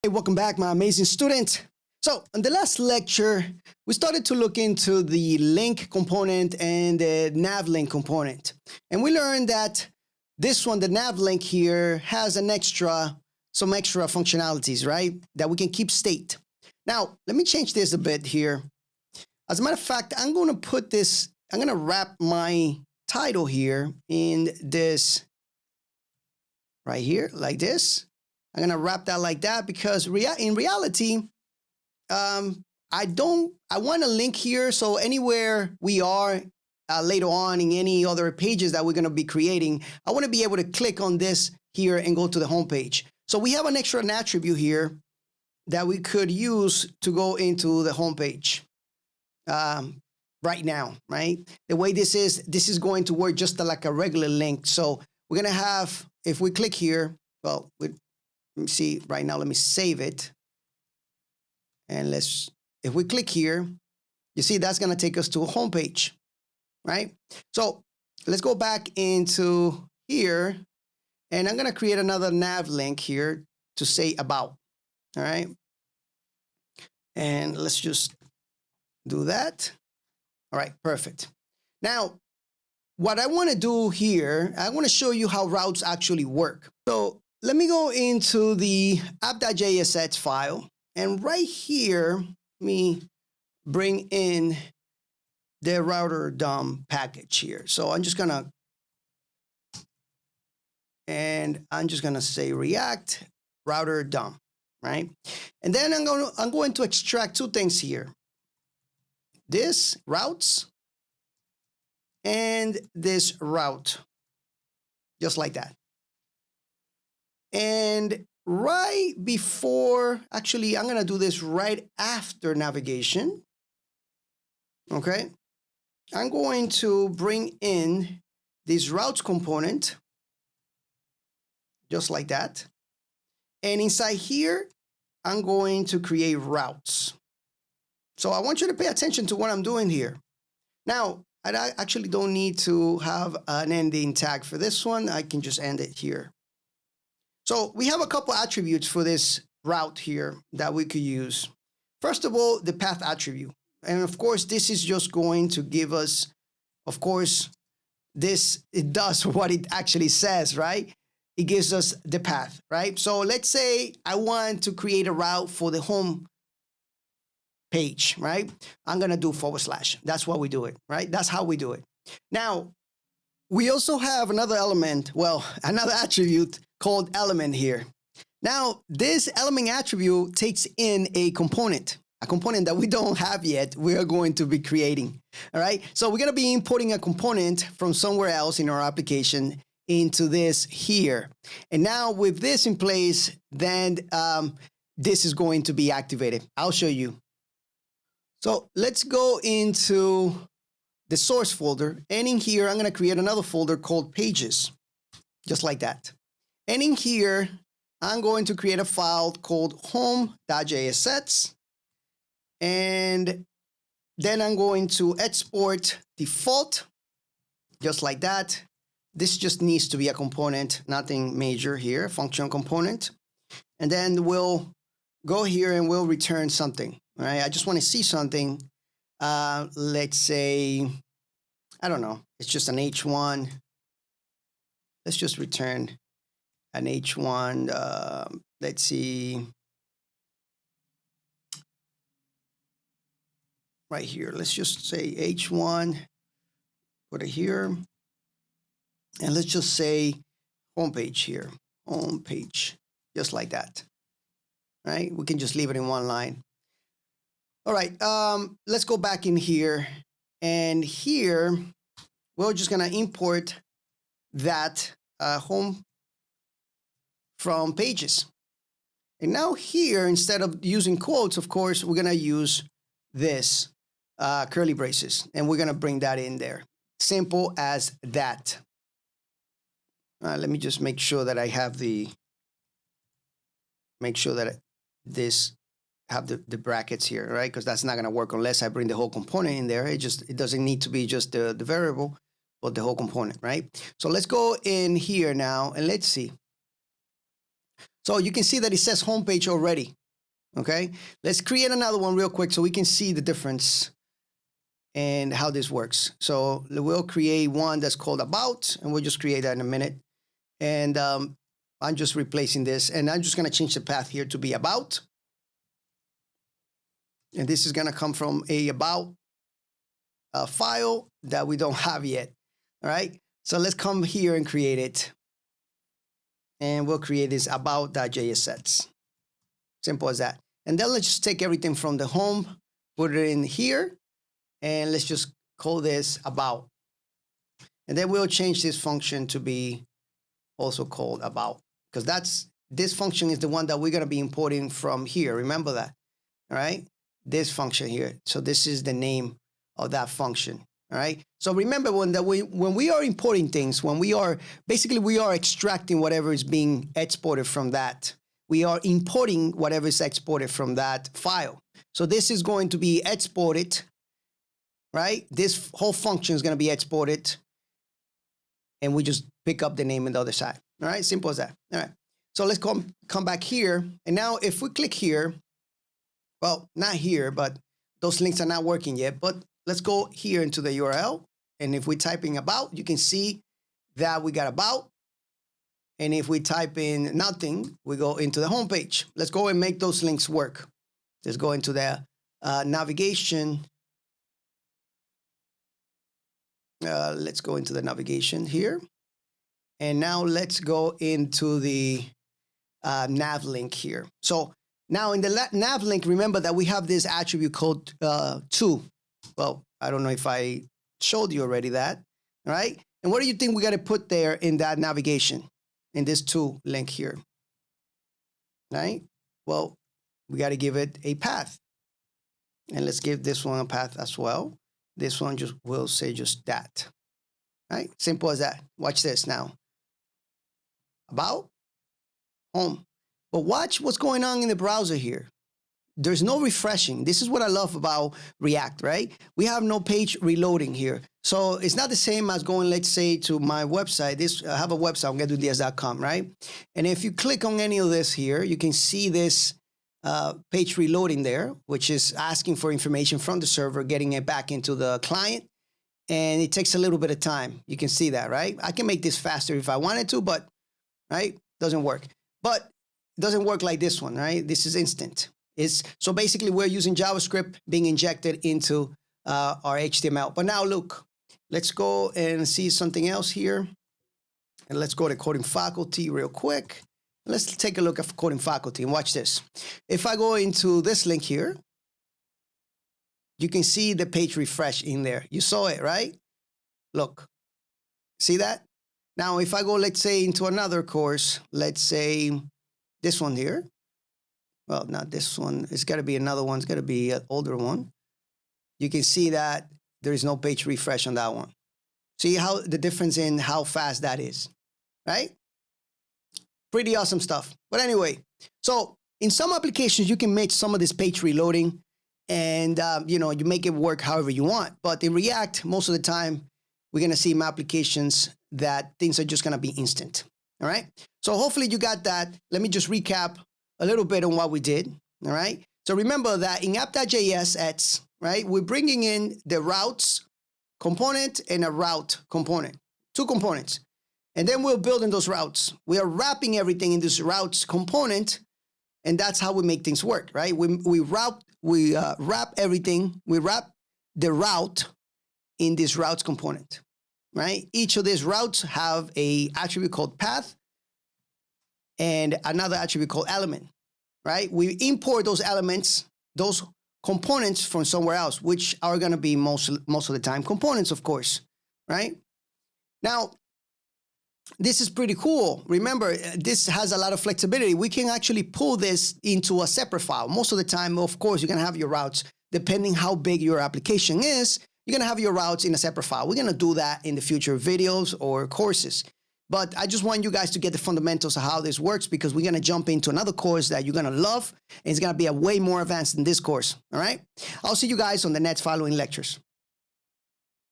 Hey, welcome back, my amazing student. So in the last lecture, we started to look into the link component and the nav link component. And we learned that this one, the nav link here, has some extra functionalities, right? That we can keep state. Now, let me change this a bit here. As a matter of fact, I'm going to wrap my title here in this right here, like this. I'm going to wrap that like that because in reality, I want a link here. So anywhere we are later on in any other pages that we're going to be creating, I want to be able to click on this here and go to the home page. So we have an extra attribute here that we could use to go into the home page right now, right? The way this is going to work just like a regular link. So we're going to have, if we click here, well, let me see right now, let me save it. And if we click here, you see that's going to take us to a home page, right? So let's go back into here and I'm going to create another nav link here to say about, all right? And let's just do that. All right, perfect. Now, what I want to do here, I want to show you how routes actually work. So let me go into the app.jsx file. And right here, let me bring in the router DOM package here. So I'm just gonna say React router DOM, right? And then I'm going to extract two things here. This routes and this route, just like that. And right before, actually, I'm going to do this right after navigation. Okay. I'm going to bring in this routes component, just like that. And inside here, I'm going to create routes. So I want you to pay attention to what I'm doing here. Now, I actually don't need to have an ending tag for this one. I can just end it here. So we have a couple attributes for this route here that we could use. First of all, the path attribute. And of course, this is just going to give us, of course, it does what it actually says, right? It gives us the path, right? So let's say I want to create a route for the home page, right? I'm going to do /. That's what we do it, right? That's how we do it. Now, we also have another element, another attribute called element here. Now, this element attribute takes in a component that we don't have yet. We are going to be creating, all right? So we're going to be importing a component from somewhere else in our application into this here. And now with this in place, then this is going to be activated. I'll show you. So let's go into the source folder. And in here, I'm going to create another folder called pages, just like that. And in here, I'm going to create a file called home.jsx. And then I'm going to export default, just like that. This just needs to be a component, nothing major here, functional component. And then we'll go here and we'll return something, all right? I just want to see something. Let's say, I don't know, it's just an H1. Let's just return an H1. Let's see. Right here, let's just say H1, put it here. And let's just say homepage here, homepage, just like that, right? We can just leave it in one line. All right, let's go back in here. And here, we're just gonna import that home from pages. And now here, instead of using quotes, of course, we're gonna use this curly braces, and we're gonna bring that in there. Simple as that. Let me just make sure that I have this have the brackets here, right? Because that's not gonna work unless I bring the whole component in there. It doesn't need to be just the variable, but the whole component, right? So let's go in here now and let's see. So you can see that it says homepage already. Okay, let's create another one real quick so we can see the difference and how this works. So we'll create one that's called about, and we'll just create that in a minute. And I'm just replacing this, and I'm just going to change the path here to be about. And this is going to come from a about file that we don't have yet. All right, so let's come here and create it. And we'll create this about.js sets. Simple as that. And then let's just take everything from the home, put it in here, and let's just call this about. And then we'll change this function to be also called about, because this function is the one that we're going to be importing from here. Remember that, all right? This function here. So this is the name of that function, all right? So remember when we are importing things, when we are extracting whatever is being exported from that. We are importing whatever is exported from that file. So this is going to be exported, right? This whole function is going to be exported, and we just pick up the name on the other side. All right, simple as that. All right, so let's come back here. And now if we click here, well, not here, but those links are not working yet. But let's go here into the URL. And if we're typing about, you can see that we got about. And if we type in nothing, we go into the home page. Let's go and make those links work. Let's go into the navigation. Let's go into the navigation here. And now let's go into the nav link here. So now in the nav link, remember that we have this attribute called to. Well, I don't know if I showed you already that, all right? And what do you think we got to put there in that navigation? In this to link here, right? Well, we got to give it a path. And let's give this one a path as well. This one just will say just that, right? Simple as that. Watch this now. About, home. But watch what's going on in the browser here. There's no refreshing. This is what I love about React, right? We have no page reloading here. So it's not the same as going, let's say, to my website. I have a website, getdods.com, right? And if you click on any of this here, you can see this page reloading there, which is asking for information from the server, getting it back into the client. And it takes a little bit of time. You can see that, right? I can make this faster if I wanted to, but, right, doesn't work. But it doesn't work like this one, right? This is instant. So basically, we're using JavaScript being injected into our HTML. But now look, let's go and see something else here. And let's go to coding faculty real quick. Let's take a look at coding faculty and watch this. If I go into this link here, you can see the page refresh in there. You saw it, right? Look, see that? Now, if I go, let's say, into another course, let's say this one here. Well, not this one. It's got to be another one. It's got to be an older one. You can see that there is no page refresh on that one. See how the difference in how fast that is, right? Pretty awesome stuff. But anyway, so in some applications, you can make some of this page reloading and, you make it work however you want. But in React, most of the time, we're going to see applications that things are just going to be instant. All right. So hopefully you got that. Let me just recap a little bit on what we did, all right? So remember that in app.js, right, we're bringing in the routes component and a route component, two components. And then we're building those routes. We are wrapping everything in this routes component, and that's how we make things work, right? We wrap everything, we wrap the route in this routes component, right? Each of these routes have a attribute called path, and another attribute called element, right? We import those elements, those components from somewhere else, which are going to be most of the time components, of course, right? Now, this is pretty cool. Remember, this has a lot of flexibility. We can actually pull this into a separate file. Most of the time, of course, you're going to have your routes, depending how big your application is, you're going to have your routes in a separate file. We're going to do that in the future videos or courses. But I just want you guys to get the fundamentals of how this works, because we're going to jump into another course that you're going to love. And it's going to be a way more advanced than this course. All right. I'll see you guys on the next following lectures.